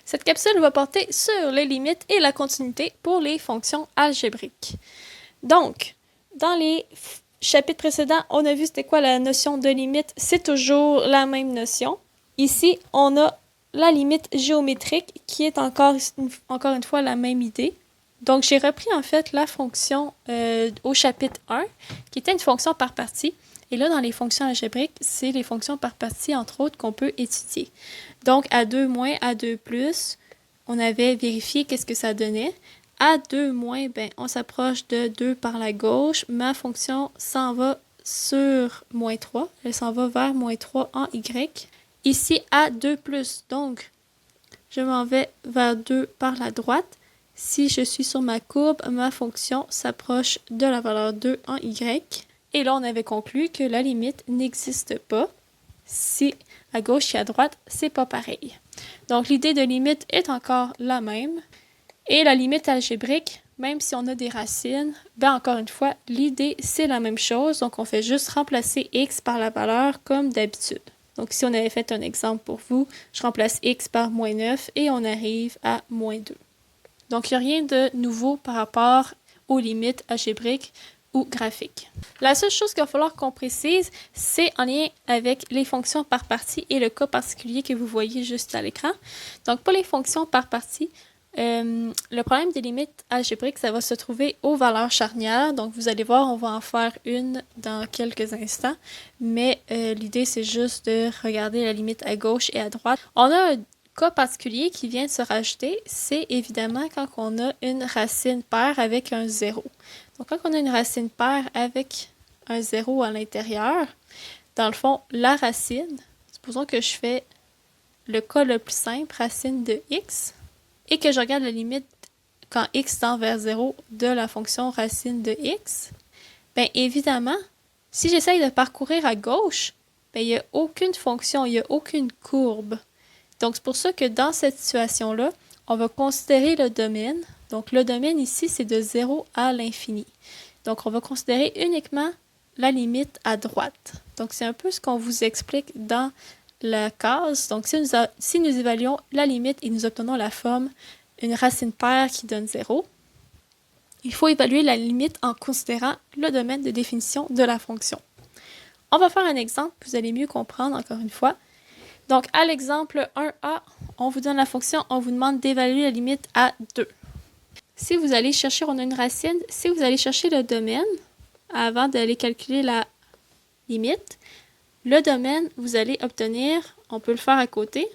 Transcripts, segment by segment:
Cette capsule va porter sur les limites et la continuité pour les fonctions algébriques. Donc, dans les chapitres précédents, on a vu c'était quoi la notion de limite. C'est toujours la même notion. Ici, on a la limite géométrique qui est encore une fois la même idée. Donc, j'ai repris en fait la fonction au chapitre 1, qui était une fonction par partie. Et là, dans les fonctions algébriques, c'est les fonctions par partie, entre autres, qu'on peut étudier. Donc, A2 moins, A2 plus, on avait vérifié qu'est-ce que ça donnait. A2 moins, ben, on s'approche de 2 par la gauche. Ma fonction s'en va sur moins 3. Elle s'en va vers moins 3 en Y. Ici, A2 plus, donc, je m'en vais vers 2 par la droite. Si je suis sur ma courbe, ma fonction s'approche de la valeur 2 en Y. Et là, on avait conclu que la limite n'existe pas. Si à gauche et à droite, c'est pas pareil. Donc, l'idée de limite est encore la même. Et la limite algébrique, même si on a des racines, ben encore une fois, l'idée, c'est la même chose. Donc, on fait juste remplacer x par la valeur comme d'habitude. Donc, si on avait fait un exemple pour vous, je remplace x par moins 9 et on arrive à moins 2. Donc, il n'y a rien de nouveau par rapport aux limites algébriques ou graphiques. La seule chose qu'il va falloir qu'on précise, c'est en lien avec les fonctions par partie et le cas particulier que vous voyez juste à l'écran. Donc, pour les fonctions par partie, le problème des limites algébriques, ça va se trouver aux valeurs charnières. Donc, vous allez voir, on va en faire une dans quelques instants. Mais l'idée, c'est juste de regarder la limite à gauche et à droite. On a un cas particulier qui vient de se rajouter, c'est évidemment quand on a une racine paire avec un 0. Donc, quand on a une racine paire avec un 0 à l'intérieur, dans le fond, la racine, supposons que je fais le cas le plus simple, racine de x, et que je regarde la limite quand x tend vers 0 de la fonction racine de x, bien évidemment, si j'essaye de parcourir à gauche, bien, il n'y a aucune fonction, il n'y a aucune courbe. Donc, c'est pour ça que dans cette situation-là, on va considérer le domaine. Donc, le domaine ici, c'est de 0 à l'infini. Donc, on va considérer uniquement la limite à droite. Donc, c'est un peu ce qu'on vous explique dans la case. Donc, si nous évaluons la limite et nous obtenons la forme, une racine paire qui donne 0, il faut évaluer la limite en considérant le domaine de définition de la fonction. On va faire un exemple, vous allez mieux comprendre encore une fois. Donc, à l'exemple 1a, on vous donne la fonction, on vous demande d'évaluer la limite à 2. Si vous allez chercher, on a une racine, si vous allez chercher le domaine, avant d'aller calculer la limite, le domaine, vous allez obtenir, on peut le faire à côté.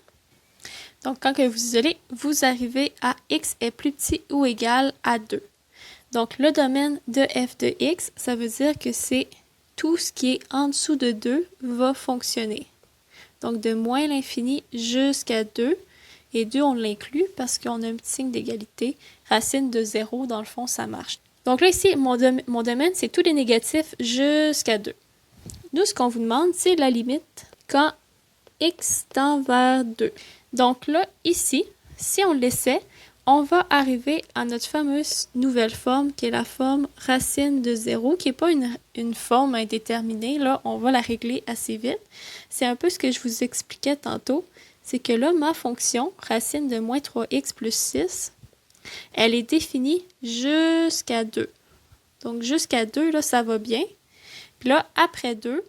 Donc, quand vous isolez, vous arrivez à x est plus petit ou égal à 2. Donc, le domaine de f de x, ça veut dire que c'est tout ce qui est en dessous de 2 va fonctionner. Donc, de moins l'infini jusqu'à 2. Et 2, on l'inclut parce qu'on a un petit signe d'égalité. Racine de 0, dans le fond, ça marche. Donc là, ici, mon domaine, c'est tous les négatifs jusqu'à 2. Nous, ce qu'on vous demande, c'est la limite quand x tend vers 2. Donc là, ici, si on l'essaie, on va arriver à notre fameuse nouvelle forme, qui est la forme racine de 0, qui n'est pas une forme indéterminée. Là, on va la régler assez vite. C'est un peu ce que je vous expliquais tantôt. C'est que là, ma fonction, racine de moins 3x plus 6, elle est définie jusqu'à 2. Donc, jusqu'à 2, là, ça va bien. Puis là, après 2,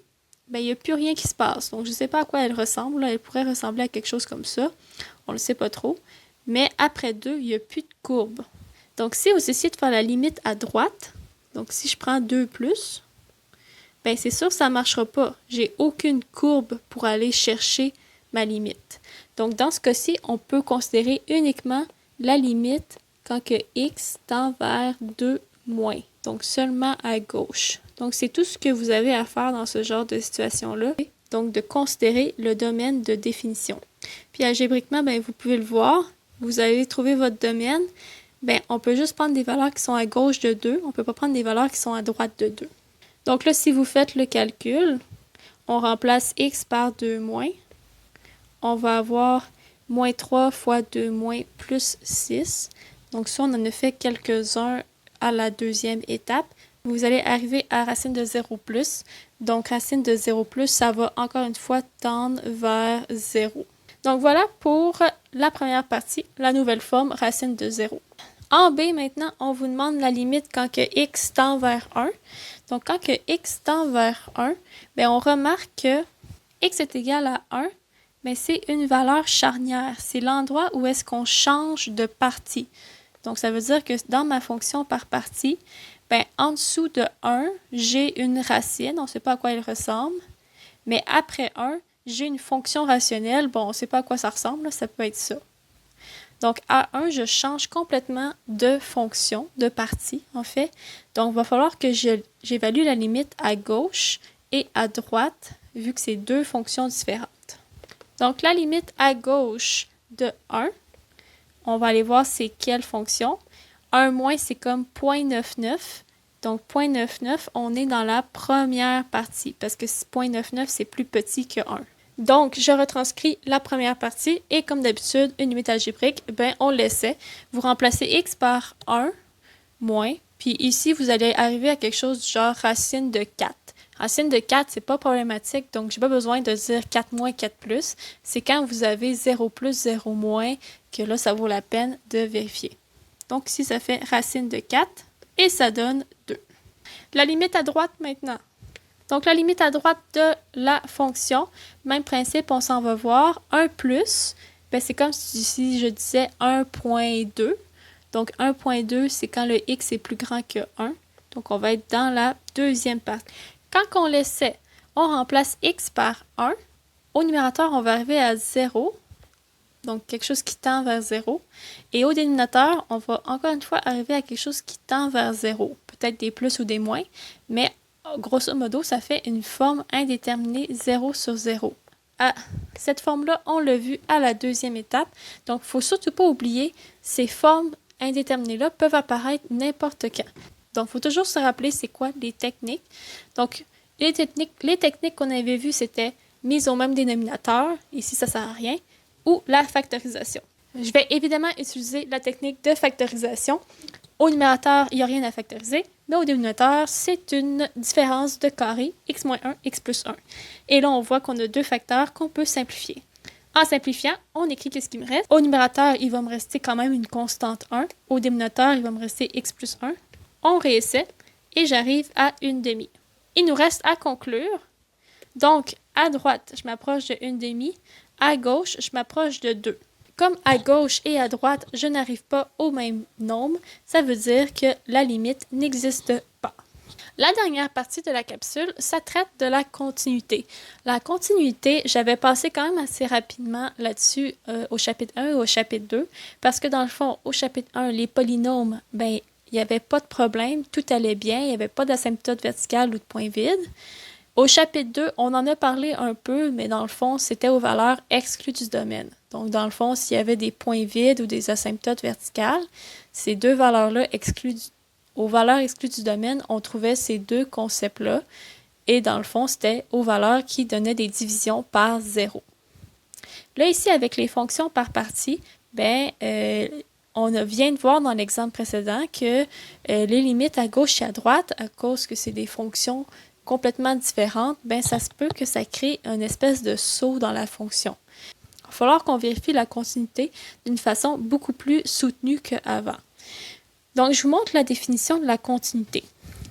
ben, il n'y a plus rien qui se passe. Donc, je ne sais pas à quoi elle ressemble. Là. Elle pourrait ressembler à quelque chose comme ça. On ne le sait pas trop. Mais après 2, il n'y a plus de courbe. Donc, si vous essayez de faire la limite à droite, donc si je prends 2 plus, ben, c'est sûr que ça ne marchera pas. J'ai aucune courbe pour aller chercher ma limite. Donc, dans ce cas-ci, on peut considérer uniquement la limite quand que x tend vers 2 moins. Donc, seulement à gauche. Donc, c'est tout ce que vous avez à faire dans ce genre de situation-là. Donc, de considérer le domaine de définition. Puis, algébriquement, ben, vous pouvez le voir. Vous allez trouver votre domaine. Ben, on peut juste prendre des valeurs qui sont à gauche de 2. On ne peut pas prendre des valeurs qui sont à droite de 2. Donc là, si vous faites le calcul, on remplace x par 2 moins. On va avoir moins 3 fois 2 moins plus 6. Donc ça, on en a fait quelques-uns à la deuxième étape. Vous allez arriver à racine de 0 plus. Donc racine de 0 plus, ça va encore une fois tendre vers 0. Donc voilà pour la première partie, la nouvelle forme racine de 0. En B, maintenant, on vous demande la limite quand que x tend vers 1. Donc, quand que x tend vers 1, bien, on remarque que x est égal à 1, mais c'est une valeur charnière. C'est l'endroit où est-ce qu'on change de partie. Donc, ça veut dire que dans ma fonction par partie, bien, en dessous de 1, j'ai une racine. On ne sait pas à quoi elle ressemble. Mais après 1, j'ai une fonction rationnelle. Bon, on ne sait pas à quoi ça ressemble. Là, ça peut être ça. Donc, à 1, je change complètement de fonction, de partie, en fait. Donc, il va falloir que j'évalue la limite à gauche et à droite, vu que c'est deux fonctions différentes. Donc, la limite à gauche de 1, on va aller voir c'est quelle fonction. 1 moins, c'est comme 0.99. Donc, 0.99, on est dans la première partie, parce que 0.99, c'est plus petit que 1. Donc, je retranscris la première partie et comme d'habitude, une limite algébrique, ben, on l'essaie. Vous remplacez x par 1 moins, puis ici, vous allez arriver à quelque chose du genre racine de 4. Racine de 4, c'est pas problématique, donc j'ai pas besoin de dire 4 moins, 4 plus. C'est quand vous avez 0 plus, 0 moins, que là, ça vaut la peine de vérifier. Donc ici, ça fait racine de 4 et ça donne 2. La limite à droite maintenant. Donc, la limite à droite de la fonction, même principe, on s'en va voir. 1 plus, ben c'est comme si je disais 1.2. Donc, 1.2, c'est quand le x est plus grand que 1. Donc, on va être dans la deuxième partie. Quand on l'essaie, on remplace x par 1. Au numérateur, on va arriver à 0. Donc, quelque chose qui tend vers 0. Et au dénominateur, on va encore une fois arriver à quelque chose qui tend vers 0. Peut-être des plus ou des moins, mais grosso modo, ça fait une forme indéterminée 0 sur 0. Cette forme-là, on l'a vu à la deuxième étape. Donc, il ne faut surtout pas oublier, ces formes indéterminées-là peuvent apparaître n'importe quand. Donc, il faut toujours se rappeler c'est quoi les techniques. Donc, les techniques qu'on avait vues, c'était mise au même dénominateur. Ici, ça ne sert à rien. Ou la factorisation. Je vais évidemment utiliser la technique de factorisation. Au numérateur, il n'y a rien à factoriser, mais au dénominateur, c'est une différence de carré, x moins 1, x plus 1. Et là, on voit qu'on a deux facteurs qu'on peut simplifier. En simplifiant, on écrit qu'est-ce qui me reste. Au numérateur, il va me rester quand même une constante 1. Au dénominateur, il va me rester x plus 1. On réessaie et j'arrive à une demi. Il nous reste à conclure. Donc, à droite, je m'approche de une demi. À gauche, je m'approche de 2. Comme à gauche et à droite, je n'arrive pas au même nombre, ça veut dire que la limite n'existe pas. La dernière partie de la capsule, ça traite de la continuité. La continuité, j'avais passé quand même assez rapidement là-dessus au chapitre 1 et au chapitre 2, parce que dans le fond, au chapitre 1, les polynômes, ben, il n'y avait pas de problème, tout allait bien, il n'y avait pas d'asymptote verticale ou de point vide. Au chapitre 2, on en a parlé un peu, mais dans le fond, c'était aux valeurs exclues du domaine. Donc, dans le fond, s'il y avait des points vides ou des asymptotes verticales, ces deux valeurs-là aux valeurs exclues du domaine, on trouvait ces deux concepts-là. Et dans le fond, c'était aux valeurs qui donnaient des divisions par 0. Là, ici, avec les fonctions par partie, on vient de voir dans l'exemple précédent que les limites à gauche et à droite, à cause que c'est des fonctions complètement différentes, ben ça se peut que ça crée une espèce de saut dans la fonction. Il va falloir qu'on vérifie la continuité d'une façon beaucoup plus soutenue qu'avant. Donc, je vous montre la définition de la continuité.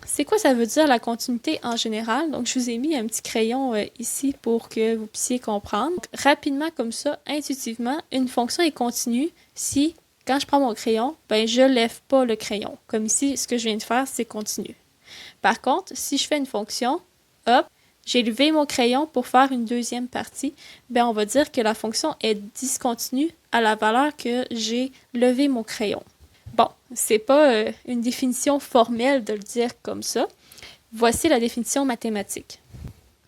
C'est quoi ça veut dire la continuité en général? Donc, je vous ai mis un petit crayon ici pour que vous puissiez comprendre. Donc, rapidement comme ça, intuitivement, une fonction est continue si, quand je prends mon crayon, ben je lève pas le crayon. Comme ici, ce que je viens de faire, c'est continu. Par contre, si je fais une fonction, hop, j'ai levé mon crayon pour faire une deuxième partie, ben on va dire que la fonction est discontinue à la valeur que j'ai levé mon crayon. Bon, c'est pas une définition formelle de le dire comme ça. Voici la définition mathématique.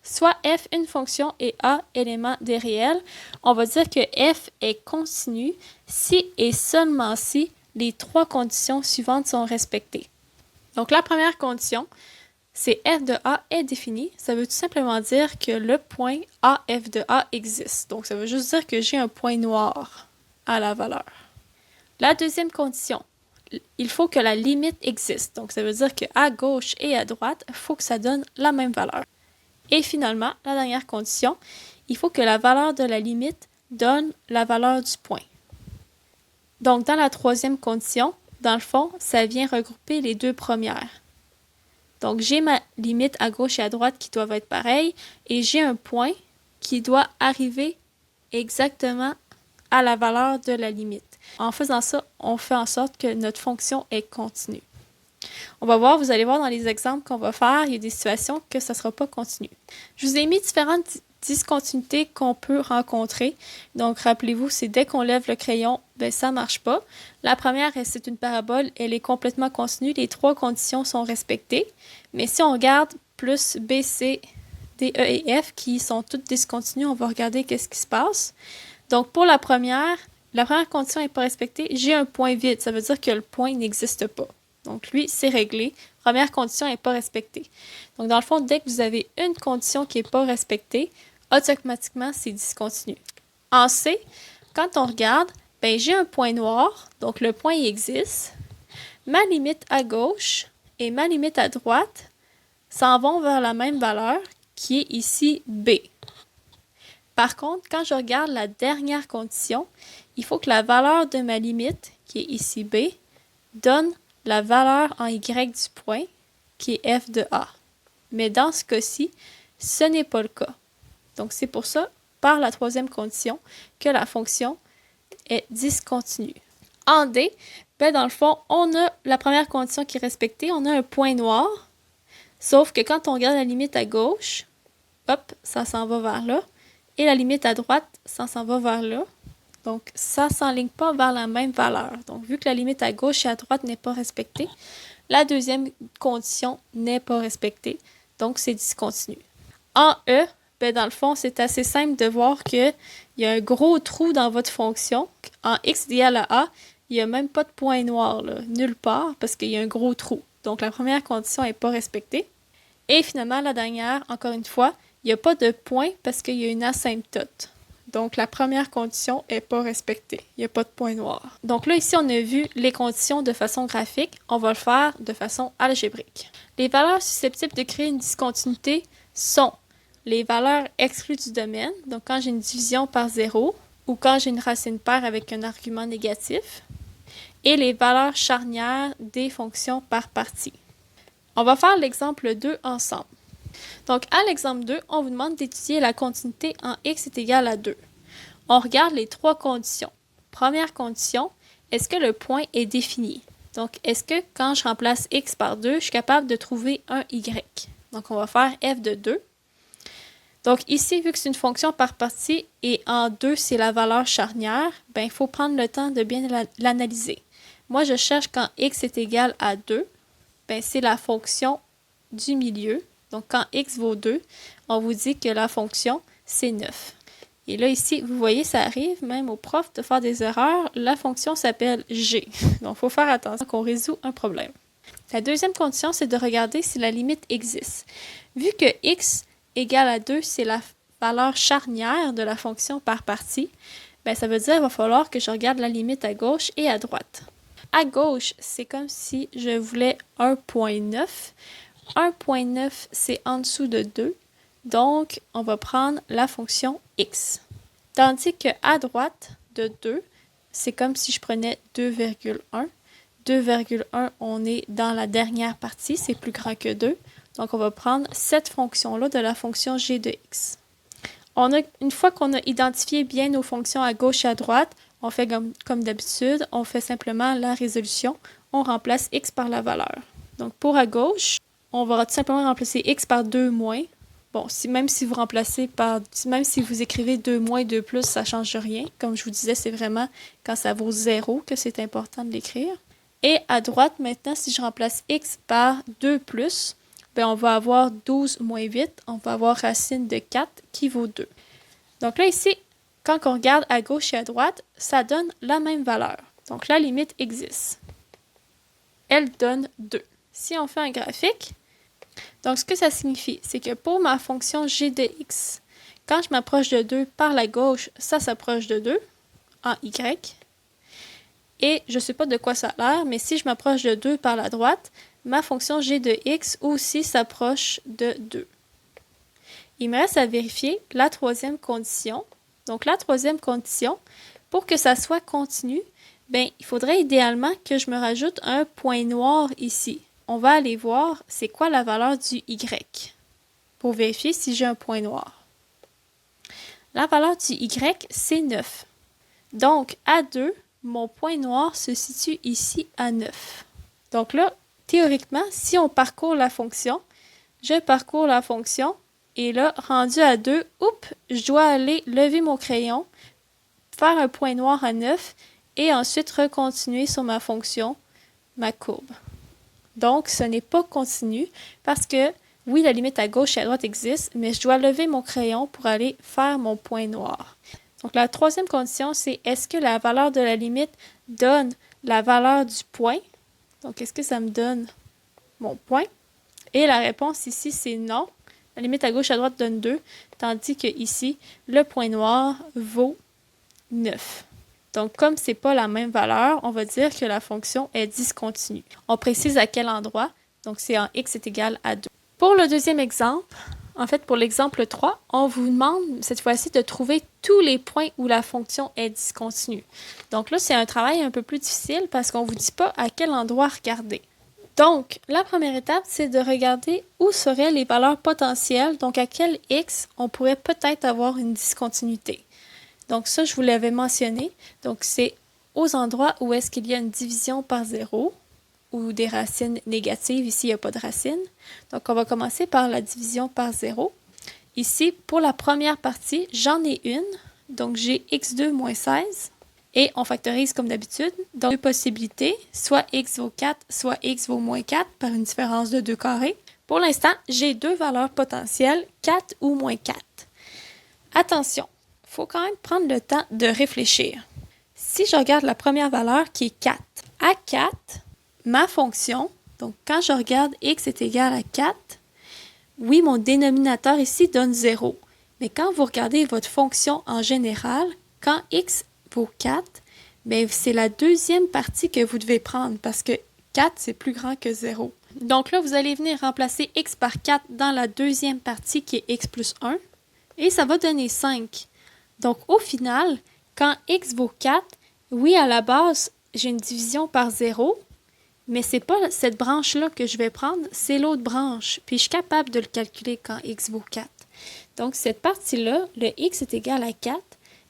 Soit f une fonction et a élément des réels, on va dire que f est continu si et seulement si les trois conditions suivantes sont respectées. Donc, la première condition, c'est f de a est défini. Ça veut tout simplement dire que le point AF de a existe. Donc, ça veut juste dire que j'ai un point noir à la valeur. La deuxième condition, il faut que la limite existe. Donc, ça veut dire qu'à gauche et à droite, il faut que ça donne la même valeur. Et finalement, la dernière condition, il faut que la valeur de la limite donne la valeur du point. Donc, dans la troisième condition, dans le fond, ça vient regrouper les deux premières. Donc, j'ai ma limite à gauche et à droite qui doivent être pareilles et j'ai un point qui doit arriver exactement à la valeur de la limite. En faisant ça, on fait en sorte que notre fonction est continue. On va voir, vous allez voir dans les exemples qu'on va faire, il y a des situations que ça ne sera pas continu. Je vous ai mis différentes discontinuités qu'on peut rencontrer. Donc, rappelez-vous, c'est dès qu'on lève le crayon, ben ça ne marche pas. La première, c'est une parabole, elle est complètement continue. Les trois conditions sont respectées. Mais si on regarde plus B, C, D, E et F, qui sont toutes discontinues, on va regarder qu'est-ce qui se passe. Donc, pour la première condition n'est pas respectée. J'ai un point vide, ça veut dire que le point n'existe pas. Donc, lui, c'est réglé. Première condition n'est pas respectée. Donc, dans le fond, dès que vous avez une condition qui n'est pas respectée, automatiquement, c'est discontinu. En C, quand on regarde, ben, j'ai un point noir, donc le point il existe. Ma limite à gauche et ma limite à droite s'en vont vers la même valeur, qui est ici B. Par contre, quand je regarde la dernière condition, il faut que la valeur de ma limite, qui est ici B, donne la valeur en Y du point, qui est F de A. Mais dans ce cas-ci, ce n'est pas le cas. Donc, c'est pour ça, par la troisième condition, que la fonction est discontinue. En D, ben dans le fond, on a la première condition qui est respectée, on a un point noir, sauf que quand on regarde la limite à gauche, hop, ça s'en va vers là, et la limite à droite, ça s'en va vers là. Donc, ça ne s'enligne pas vers la même valeur. Donc, vu que la limite à gauche et à droite n'est pas respectée, la deuxième condition n'est pas respectée. Donc, c'est discontinu. En E, ben dans le fond, c'est assez simple de voir qu'il y a un gros trou dans votre fonction. En x égale à a, il n'y a même pas de point noir, là, nulle part, parce qu'il y a un gros trou. Donc, la première condition n'est pas respectée. Et finalement, la dernière, encore une fois, il n'y a pas de point parce qu'il y a une asymptote. Donc, la première condition n'est pas respectée. Il n'y a pas de point noir. Donc là, ici, on a vu les conditions de façon graphique. On va le faire de façon algébrique. Les valeurs susceptibles de créer une discontinuité sont les valeurs exclues du domaine, donc quand j'ai une division par 0 ou quand j'ai une racine paire avec un argument négatif, et les valeurs charnières des fonctions par partie. On va faire l'exemple 2 ensemble. Donc, à l'exemple 2, on vous demande d'étudier la continuité en x est égal à 2. On regarde les trois conditions. Première condition, est-ce que le point est défini? Donc, est-ce que quand je remplace x par 2, je suis capable de trouver un y? Donc, on va faire f de 2. Donc, ici, vu que c'est une fonction par partie et en 2, c'est la valeur charnière, ben, il faut prendre le temps de bien l'analyser. Moi, je cherche quand x est égal à 2, ben, c'est la fonction du milieu. Donc, quand x vaut 2, on vous dit que la fonction, c'est 9. Et là, ici, vous voyez, ça arrive même au prof de faire des erreurs. La fonction s'appelle g. Donc, il faut faire attention qu'on résout un problème. La deuxième condition, c'est de regarder si la limite existe. Vu que x égale à 2, c'est la valeur charnière de la fonction par partie, ben, ça veut dire qu'il va falloir que je regarde la limite à gauche et à droite. À gauche, c'est comme si je voulais 1.9. 1.9, c'est en dessous de 2. Donc, on va prendre la fonction x. Tandis qu'à droite de 2, c'est comme si je prenais 2,1. 2,1, on est dans la dernière partie, c'est plus grand que 2. Donc, on va prendre cette fonction-là de la fonction g de x. Une fois qu'on a identifié bien nos fonctions à gauche et à droite, on fait comme d'habitude, on fait simplement la résolution. On remplace x par la valeur. Donc, pour à gauche, on va tout simplement remplacer x par 2 moins. Bon, même si vous écrivez 2 moins, 2 plus, ça ne change rien. Comme je vous disais, c'est vraiment quand ça vaut 0 que c'est important de l'écrire. Et à droite, maintenant, si je remplace x par 2 plus, ben on va avoir 12 moins 8, on va avoir racine de 4 qui vaut 2. Donc là, ici, quand on regarde à gauche et à droite, ça donne la même valeur. Donc la limite existe. Elle donne 2. Si on fait un graphique, donc ce que ça signifie, c'est que pour ma fonction g de x, quand je m'approche de 2 par la gauche, ça s'approche de 2 en y. Et je ne sais pas de quoi ça a l'air, mais si je m'approche de 2 par la droite, ma fonction g de x aussi s'approche de 2. Il me reste à vérifier la troisième condition. Donc la troisième condition, pour que ça soit continu, ben, il faudrait idéalement que je me rajoute un point noir ici. On va aller voir c'est quoi la valeur du y pour vérifier si j'ai un point noir. La valeur du y, c'est 9. Donc, à 2, mon point noir se situe ici à 9. Donc là, théoriquement, si on parcourt la fonction, je parcours la fonction, et là, rendu à 2, oups, je dois aller lever mon crayon, faire un point noir à 9, et ensuite recontinuer sur ma fonction, ma courbe. Donc, ce n'est pas continu parce que, oui, la limite à gauche et à droite existe, mais je dois lever mon crayon pour aller faire mon point noir. Donc, la troisième condition, c'est est-ce que la valeur de la limite donne la valeur du point? Donc, est-ce que ça me donne mon point? Et la réponse ici, c'est non. La limite à gauche et à droite donne 2, tandis que ici, le point noir vaut 9. Donc, comme ce n'est pas la même valeur, on va dire que la fonction est discontinue. On précise à quel endroit, donc c'est en x est égal à 2. Pour le deuxième exemple, en fait pour l'exemple 3, on vous demande cette fois-ci de trouver tous les points où la fonction est discontinue. Donc là, c'est un travail un peu plus difficile parce qu'on ne vous dit pas à quel endroit regarder. Donc, la première étape, c'est de regarder où seraient les valeurs potentielles, donc à quel x on pourrait peut-être avoir une discontinuité. Donc ça, je vous l'avais mentionné. Donc c'est aux endroits où est-ce qu'il y a une division par 0 ou des racines négatives. Ici, il n'y a pas de racines. Donc on va commencer par la division par 0. Ici, pour la première partie, j'en ai une. Donc j'ai x2 moins 16. Et on factorise comme d'habitude. Donc deux possibilités, soit x vaut 4, soit x vaut moins 4 par une différence de 2 carrés. Pour l'instant, j'ai deux valeurs potentielles, 4 ou moins 4. Attention! Il faut quand même prendre le temps de réfléchir. Si je regarde la première valeur qui est 4, à 4, ma fonction, donc quand je regarde x est égal à 4, oui, mon dénominateur ici donne 0. Mais quand vous regardez votre fonction en général, quand x vaut 4, bien, c'est la deuxième partie que vous devez prendre parce que 4, c'est plus grand que 0. Donc là, vous allez venir remplacer x par 4 dans la deuxième partie qui est x plus 1 et ça va donner 5. Donc, au final, quand x vaut 4, oui, à la base, j'ai une division par 0, mais ce n'est pas cette branche-là que je vais prendre, c'est l'autre branche. Puis, je suis capable de le calculer quand x vaut 4. Donc, cette partie-là, le x est égal à 4,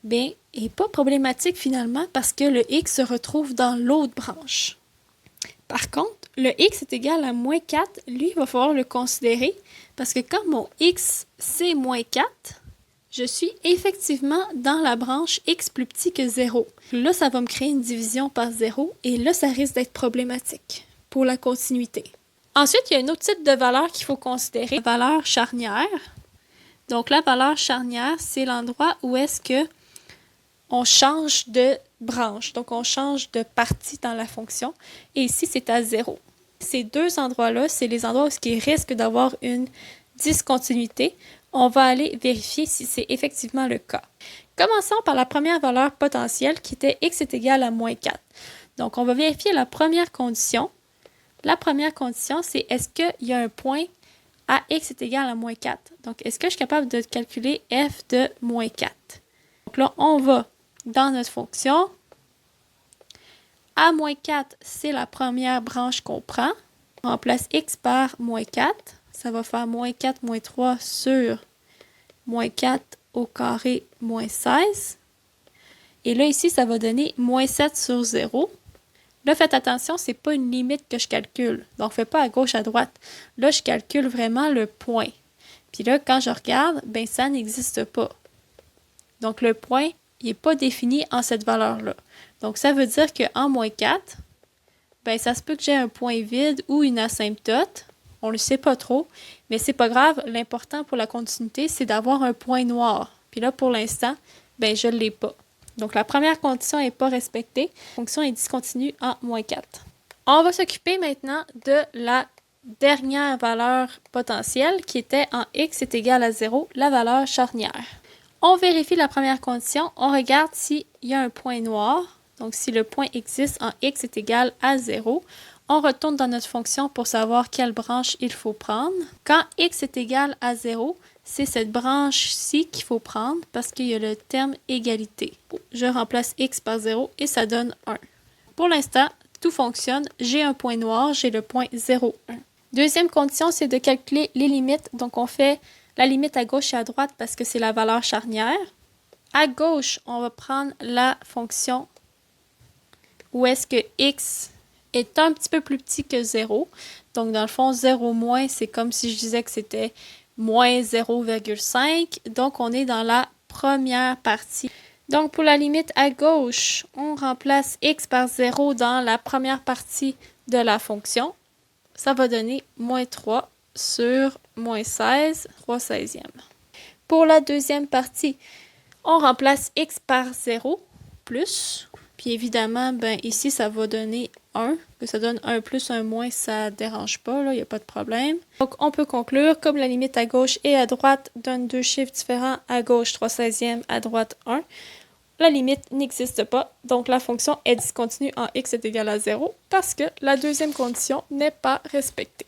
bien, n'est pas problématique finalement parce que le x se retrouve dans l'autre branche. Par contre, le x est égal à moins 4, lui, il va falloir le considérer parce que quand mon x, c'est moins 4, je suis effectivement dans la branche x plus petit que 0. Là, ça va me créer une division par 0 et là, ça risque d'être problématique pour la continuité. Ensuite, il y a un autre type de valeur qu'il faut considérer, la valeur charnière. Donc, la valeur charnière, c'est l'endroit où est-ce que on change de branche. Donc, on change de partie dans la fonction. Et ici, c'est à 0. Ces deux endroits-là, c'est les endroits où il risque d'avoir une discontinuité. On va aller vérifier si c'est effectivement le cas. Commençons par la première valeur potentielle qui était x est égal à moins 4. Donc, on va vérifier la première condition. La première condition, c'est est-ce qu'il y a un point à x est égal à moins 4. Donc, est-ce que je suis capable de calculer f de moins 4? Donc là, on va dans notre fonction. À moins 4, c'est la première branche qu'on prend. On remplace x par moins 4. Ça va faire moins 4 moins 3 sur moins 4 au carré moins 16. Et là, ici, ça va donner moins 7 sur 0. Là, faites attention, ce n'est pas une limite que je calcule. Donc, je ne fais pas à gauche, à droite. Là, je calcule vraiment le point. Puis là, quand je regarde, ben ça n'existe pas. Donc, le point, il n'est pas défini en cette valeur-là. Donc, ça veut dire qu'en moins 4, ben ça se peut que j'ai un point vide ou une asymptote. On ne le sait pas trop, mais c'est pas grave. L'important pour la continuité, c'est d'avoir un point noir. Puis là, pour l'instant, ben je ne l'ai pas. Donc, la première condition n'est pas respectée. La fonction est discontinue en moins 4. On va s'occuper maintenant de la dernière valeur potentielle qui était en x est égal à 0, la valeur charnière. On vérifie la première condition. On regarde s'il y a un point noir. Donc, si le point existe en x est égal à 0, on retourne dans notre fonction pour savoir quelle branche il faut prendre. Quand x est égal à 0, c'est cette branche-ci qu'il faut prendre parce qu'il y a le terme égalité. Je remplace x par 0 et ça donne 1. Pour l'instant, tout fonctionne. J'ai un point noir, j'ai le point 0, 1. Deuxième condition, c'est de calculer les limites. Donc, on fait la limite à gauche et à droite parce que c'est la valeur charnière. À gauche, on va prendre la fonction où est-ce que x est un petit peu plus petit que 0. Donc, dans le fond, 0 moins, c'est comme si je disais que c'était moins 0,5. Donc, on est dans la première partie. Donc, pour la limite à gauche, on remplace x par 0 dans la première partie de la fonction. Ça va donner moins 3 sur moins 16, 3/16e. Pour la deuxième partie, on remplace x par 0 plus. Puis évidemment, ben ici, ça va donner 1. Que ça donne 1 plus, 1 moins, ça ne dérange pas, il n'y a pas de problème. Donc, on peut conclure, comme la limite à gauche et à droite donnent deux chiffres différents, à gauche 3/16e, à droite 1, la limite n'existe pas. Donc, la fonction est discontinue en x est égal à 0 parce que la deuxième condition n'est pas respectée.